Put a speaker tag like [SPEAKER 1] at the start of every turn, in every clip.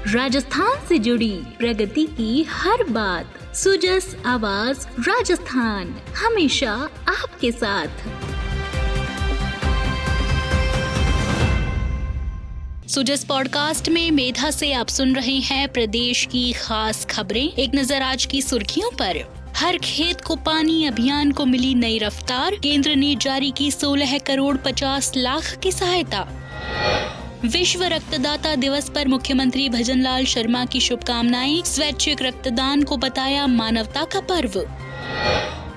[SPEAKER 1] राजस्थान से जुड़ी प्रगति की हर बात। सुजस आवाज राजस्थान, हमेशा आपके साथ। सुजस पॉडकास्ट में मेधा से आप सुन रहे हैं प्रदेश की खास खबरें। एक नजर आज की सुर्खियों पर। हर खेत को पानी अभियान को मिली नई रफ्तार। केंद्र ने जारी की 16 करोड़ 50 लाख की सहायता। विश्व रक्तदाता दिवस पर मुख्यमंत्री भजनलाल शर्मा की शुभकामनाएं। स्वैच्छिक रक्तदान को बताया मानवता का पर्व।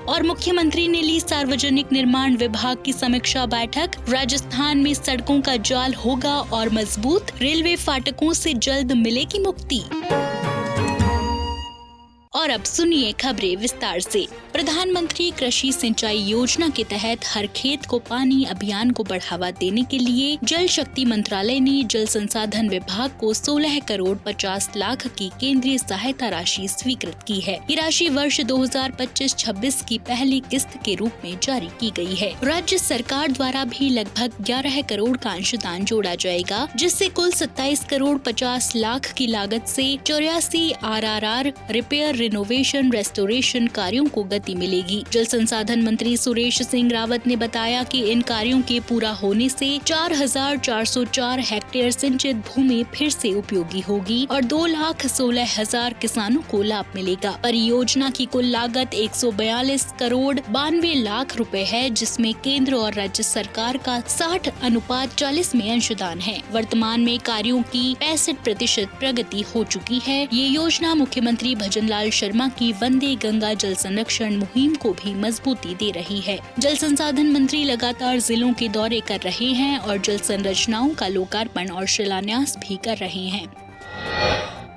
[SPEAKER 1] और मुख्यमंत्री ने ली सार्वजनिक निर्माण विभाग की समीक्षा बैठक। राजस्थान में सड़कों का जाल होगा और मजबूत। रेलवे फाटकों से जल्द मिलेगी मुक्ति। और अब सुनिए खबरें विस्तार से। प्रधानमंत्री कृषि सिंचाई योजना के तहत हर खेत को पानी अभियान को बढ़ावा देने के लिए जल शक्ति मंत्रालय ने जल संसाधन विभाग को 16 करोड़ 50 लाख की केंद्रीय सहायता राशि स्वीकृत की है। ये राशि वर्ष 2025-26 की पहली किस्त के रूप में जारी की गई है। राज्य सरकार द्वारा भी लगभग 11 करोड़ का अंशदान जोड़ा जाएगा, जिससे कुल 27 करोड़ 50 लाख की लागत से 84 RRR रिपेयर, रिनोवेशन, रेस्टोरेशन कार्यों को गति मिलेगी। जल संसाधन मंत्री सुरेश सिंह रावत ने बताया कि इन कार्यों के पूरा होने से 4,404 हेक्टेयर सिंचित भूमि फिर से उपयोगी होगी और 2,16,000 किसानों को लाभ मिलेगा। परियोजना की कुल लागत 142 करोड़ 92 लाख रुपए है, जिसमें केंद्र और राज्य सरकार का 60:40 में अंशदान है। वर्तमान में कार्यों की 65% प्रगति हो चुकी है। ये योजना मुख्यमंत्री भजनलाल शर्मा की वंदे गंगा जल संरक्षण मुहिम को भी मजबूती दे रही है। जल संसाधन मंत्री लगातार जिलों के दौरे कर रहे हैं और जल संरचनाओं का लोकार्पण और शिलान्यास भी कर रहे हैं।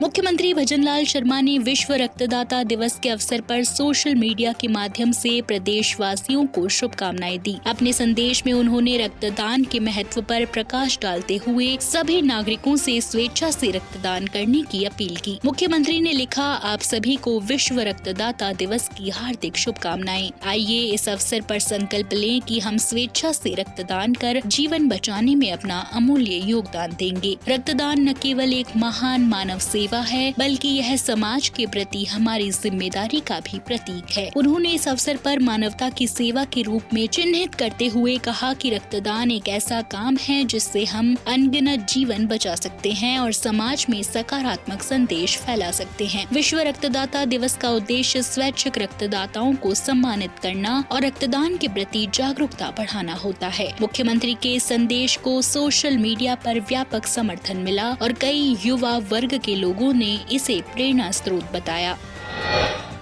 [SPEAKER 1] मुख्यमंत्री भजनलाल शर्मा ने विश्व रक्तदाता दिवस के अवसर पर सोशल मीडिया के माध्यम से प्रदेशवासियों को शुभकामनाएं दी। अपने संदेश में उन्होंने रक्तदान के महत्व पर प्रकाश डालते हुए सभी नागरिकों से स्वेच्छा से रक्तदान करने की अपील की। मुख्यमंत्री ने लिखा, आप सभी को विश्व रक्तदाता दिवस की हार्दिक शुभकामनाएं। आइए इस अवसर पर संकल्प लें कि हम स्वेच्छा से रक्तदान कर जीवन बचाने में अपना अमूल्य योगदान देंगे। रक्तदान न केवल एक महान मानव सेवा है, बल्कि यह समाज के प्रति हमारी जिम्मेदारी का भी प्रतीक है। उन्होंने इस अवसर पर मानवता की सेवा के रूप में चिन्हित करते हुए कहा कि रक्तदान एक ऐसा काम है जिससे हम अनगिनत जीवन बचा सकते हैं और समाज में सकारात्मक संदेश फैला सकते हैं। विश्व रक्तदाता दिवस का उद्देश्य स्वैच्छिक रक्तदाताओं को सम्मानित करना और रक्तदान के प्रति जागरूकता बढ़ाना होता है। मुख्यमंत्री के संदेश को सोशल मीडिया पर व्यापक समर्थन मिला और कई युवा वर्ग के लोगों ने इसे प्रेरणा स्रोत बताया।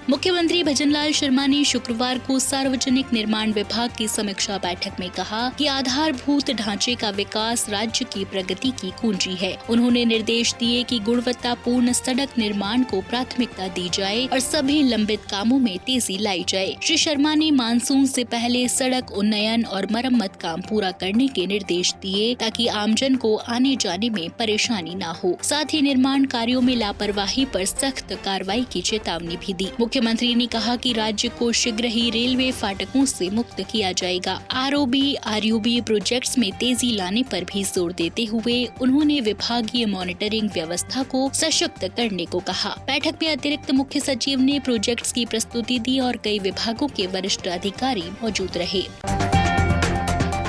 [SPEAKER 1] मुख्यमंत्री भजनलाल शर्मा ने शुक्रवार को सार्वजनिक निर्माण विभाग की समीक्षा बैठक में कहा कि आधारभूत ढांचे का विकास राज्य की प्रगति की कुंजी है। उन्होंने निर्देश दिए कि गुणवत्तापूर्ण सड़क निर्माण को प्राथमिकता दी जाए और सभी लंबित कामों में तेजी लाई जाए। श्री शर्मा ने मानसून से पहले सड़क उन्नयन और मरम्मत काम पूरा करने के निर्देश दिए ताकि आमजन को आने जाने में परेशानी न हो। साथ ही निर्माण कार्यों में लापरवाही पर सख्त कार्रवाई की चेतावनी भी दी। मुख्यमंत्री ने कहा कि राज्य को शीघ्र ही रेलवे फाटकों से मुक्त किया जाएगा। ROB, RUB प्रोजेक्ट्स में तेजी लाने पर भी जोर देते हुए उन्होंने विभागीय मॉनिटरिंग व्यवस्था को सशक्त करने को कहा। बैठक में अतिरिक्त मुख्य सचिव ने प्रोजेक्ट्स की प्रस्तुति दी और कई विभागों के वरिष्ठ अधिकारी मौजूद रहे।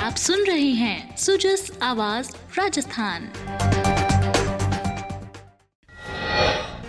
[SPEAKER 1] आप सुन रहे हैं सुजस आवाज राजस्थान।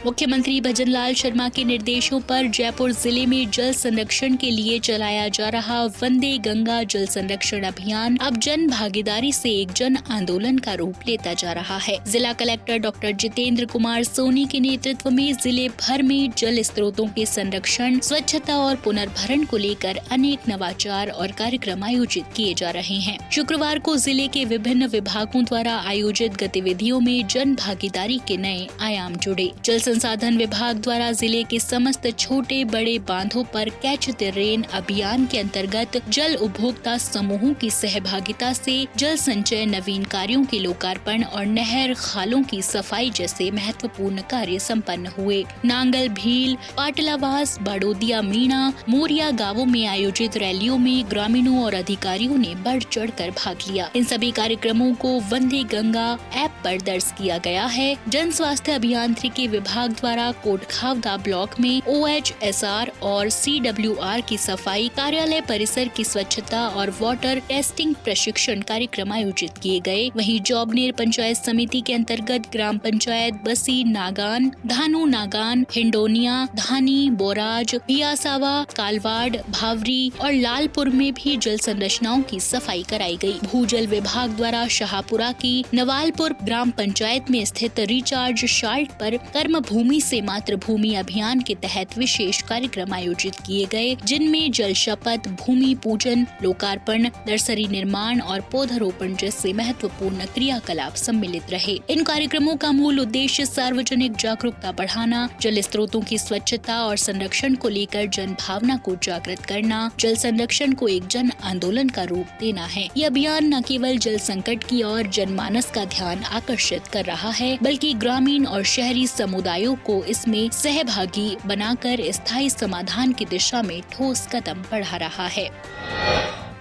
[SPEAKER 1] मुख्यमंत्री भजनलाल शर्मा के निर्देशों पर जयपुर जिले में जल संरक्षण के लिए चलाया जा रहा वंदे गंगा जल संरक्षण अभियान अब जन भागीदारी से एक जन आंदोलन का रूप लेता जा रहा है। जिला कलेक्टर डॉक्टर जितेंद्र कुमार सोनी के नेतृत्व में जिले भर में जल स्रोतों के संरक्षण, स्वच्छता और पुनर्भरण को लेकर अनेक नवाचार और कार्यक्रम आयोजित किए जा रहे हैं। शुक्रवार को जिले के विभिन्न विभागों द्वारा आयोजित गतिविधियों में जन भागीदारी के नए आयाम जुड़े। जल संसाधन विभाग द्वारा जिले के समस्त छोटे बड़े बांधों पर कैच द रेन अभियान के अंतर्गत जल उपभोक्ता समूहों की सहभागिता से जल संचय, नवीन कार्यों के लोकार्पण और नहर खालों की सफाई जैसे महत्वपूर्ण कार्य संपन्न हुए। नांगल, भील, पाटलावास, बाड़ोदिया, मीणा, मोरिया गांवों में आयोजित रैलियों में ग्रामीणों और अधिकारियों ने बढ़ चढ़कर भाग लिया। इन सभी कार्यक्रमों को वंदे गंगा ऐप पर दर्ज किया गया है। जन स्वास्थ्य अभियांत्रिकी विभाग द्वारा कोटखावदा ब्लॉक में OHSR और CWR की सफाई, कार्यालय परिसर की स्वच्छता और वाटर टेस्टिंग प्रशिक्षण कार्यक्रम आयोजित किए गए। वहीं जॉबनेर पंचायत समिति के अंतर्गत ग्राम पंचायत बसी नागान, धानु नागान, हिंडोनिया, धानी, बोराज, बियासावा, कालवाड़, भावरी और लालपुर में भी जल संरचनाओं की सफाई कराई गई। भूजल विभाग द्वारा शाहपुरा की नवालपुर ग्राम पंचायत में स्थित रिचार्ज शाल्ट पर कर्म भूमि से मातृभूमि अभियान के तहत विशेष कार्यक्रम आयोजित किए गए, जिनमें जल शपथ, भूमि पूजन, लोकार्पण, नर्सरी निर्माण और पौधारोपण जैसे महत्वपूर्ण क्रियाकलाप सम्मिलित रहे। इन कार्यक्रमों का मूल उद्देश्य सार्वजनिक जागरूकता बढ़ाना, जल स्रोतों की स्वच्छता और संरक्षण को लेकर जन भावना को जागृत करना, जल संरक्षण को एक जन आंदोलन का रूप देना है। ये अभियान न केवल जल संकट की ओर जनमानस का ध्यान आकर्षित कर रहा है, बल्कि ग्रामीण और शहरी समुदायों को इसमें सहभागी बनाकर स्थायी समाधान की दिशा में ठोस कदम बढ़ा रहा है।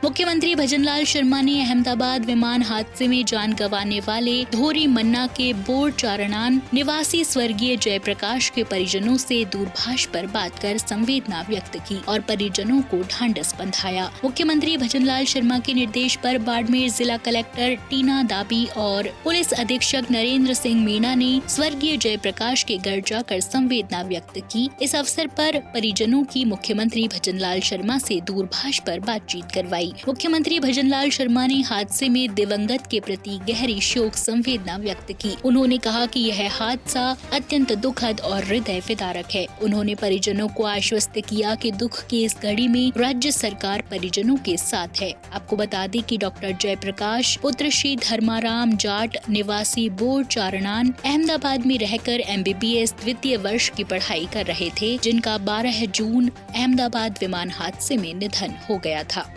[SPEAKER 1] मुख्यमंत्री भजनलाल शर्मा ने अहमदाबाद विमान हादसे में जान गंवाने वाले धोरी मन्ना के बोर चारणान निवासी स्वर्गीय जयप्रकाश के परिजनों से दूरभाष पर बात कर संवेदना व्यक्त की और परिजनों को ढांढस बंधाया। मुख्यमंत्री भजनलाल शर्मा के निर्देश पर बाड़मेर जिला कलेक्टर टीना दाबी और पुलिस अधीक्षक नरेंद्र सिंह मीणा ने स्वर्गीय जयप्रकाश के घर जाकर संवेदना व्यक्त की। इस अवसर पर परिजनों की मुख्यमंत्री भजनलाल शर्मा से दूरभाष पर बातचीत करवाई। मुख्यमंत्री भजनलाल शर्मा ने हादसे में दिवंगत के प्रति गहरी शोक संवेदना व्यक्त की। उन्होंने कहा कि यह हादसा अत्यंत दुखद और हृदय विदारक है। उन्होंने परिजनों को आश्वस्त किया कि दुख की इस घड़ी में राज्य सरकार परिजनों के साथ है। आपको बता दें कि डॉक्टर जयप्रकाश पुत्र श्री धर्माराम जाट निवासी बोर चारणान अहमदाबाद में रहकर MBBS द्वितीय वर्ष की पढ़ाई कर रहे थे, जिनका 12 जून अहमदाबाद विमान हादसे में निधन हो गया था।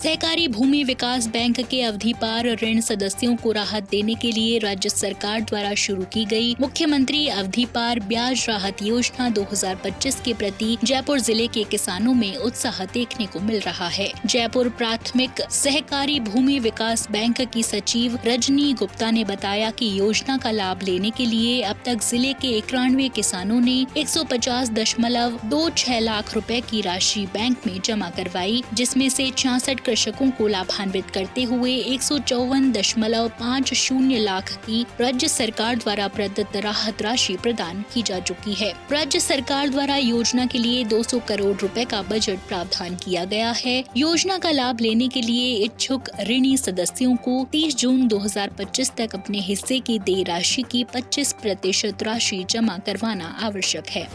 [SPEAKER 1] सहकारी भूमि विकास बैंक के अवधि पार ऋण सदस्यों को राहत देने के लिए राज्य सरकार द्वारा शुरू की गई मुख्यमंत्री अवधि पार ब्याज राहत योजना 2025 के प्रति जयपुर जिले के किसानों में उत्साह देखने को मिल रहा है। जयपुर प्राथमिक सहकारी भूमि विकास बैंक की सचिव रजनी गुप्ता ने बताया कि योजना का लाभ लेने के लिए अब तक जिले के 91 किसानों ने 150.26 लाख रुपए की राशि बैंक में जमा करवाई, जिसमें से 66 कृषकों को लाभान्वित करते हुए 154.50 लाख की राज्य सरकार द्वारा प्रदत्त राहत राशि प्रदान की जा चुकी है। राज्य सरकार द्वारा योजना के लिए 200 करोड़ रुपए का बजट प्रावधान किया गया है। योजना का लाभ लेने के लिए इच्छुक ऋणी सदस्यों को 30 जून 2025 तक अपने हिस्से की देय राशि की 25% राशि जमा करवाना आवश्यक है।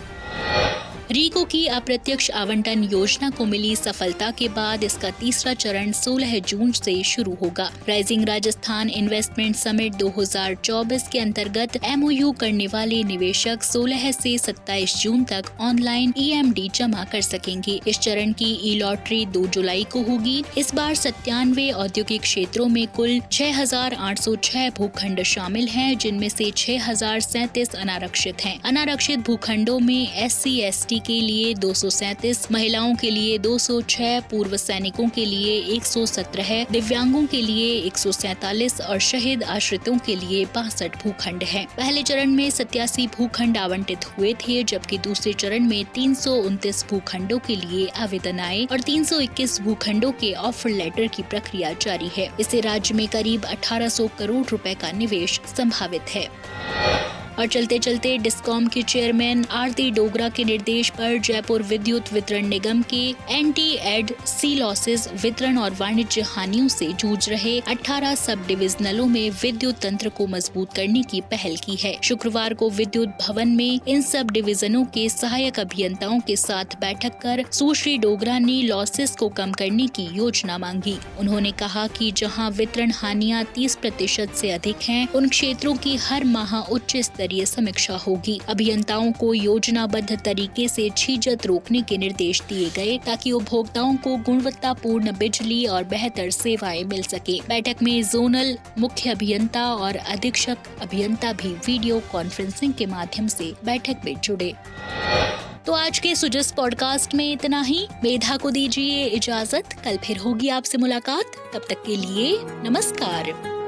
[SPEAKER 1] रीको की अप्रत्यक्ष आवंटन योजना को मिली सफलता के बाद इसका तीसरा चरण 16 जून से शुरू होगा। राइजिंग राजस्थान इन्वेस्टमेंट समिट 2024 के अंतर्गत MOU करने वाले निवेशक 16 से 27 जून तक ऑनलाइन EMD जमा कर सकेंगे। इस चरण की ई-लॉटरी 2 जुलाई को होगी। इस बार 97 औद्योगिक क्षेत्रों में कुल 6,806 भूखंड शामिल हैं, जिनमें से 6,037 अनारक्षित हैं। अनारक्षित भूखंडों में SC/ST के लिए 237, महिलाओं के लिए 206, पूर्व सैनिकों के लिए 117, दिव्यांगों के लिए 147 और शहीद आश्रितों के लिए 62 भूखंड हैं। पहले चरण में 87 भूखंड आवंटित हुए थे, जबकि दूसरे चरण में 329 भूखंडों के लिए आवेदन आए और 321 भूखंडों के ऑफर लेटर की प्रक्रिया जारी है। इससे राज्य में करीब 1800 करोड़ रुपए का निवेश संभावित है। और चलते चलते डिस्कॉम के चेयरमैन आरती डोगरा के निर्देश पर जयपुर विद्युत वितरण निगम के एंटी-एड सी लॉसेज वितरण और वाणिज्य हानियों से जूझ रहे 18 सब डिविजनलों में विद्युत तंत्र को मजबूत करने की पहल की है। शुक्रवार को विद्युत भवन में इन सब डिविजनों के सहायक अभियंताओं के साथ बैठक कर सुश्री डोगरा ने लॉसेज को कम करने की योजना मांगी। उन्होंने कहा कि जहां वितरण हानियां 30% से अधिक हैं, उन क्षेत्रों की हर माह उच्च स्तरीय स्तरीय समीक्षा होगी। अभियंताओं को योजनाबद्ध तरीके से छीजत रोकने के निर्देश दिए गए ताकि उपभोक्ताओं को गुणवत्तापूर्ण बिजली और बेहतर सेवाएं मिल सके। बैठक में जोनल मुख्य अभियंता और अधीक्षक अभियंता भी वीडियो कॉन्फ्रेंसिंग के माध्यम से बैठक में जुड़े। तो आज के सुजस पॉडकास्ट में इतना ही। मेधा को दीजिए इजाजत, कल फिर होगी आपसे मुलाकात। तब तक के लिए नमस्कार।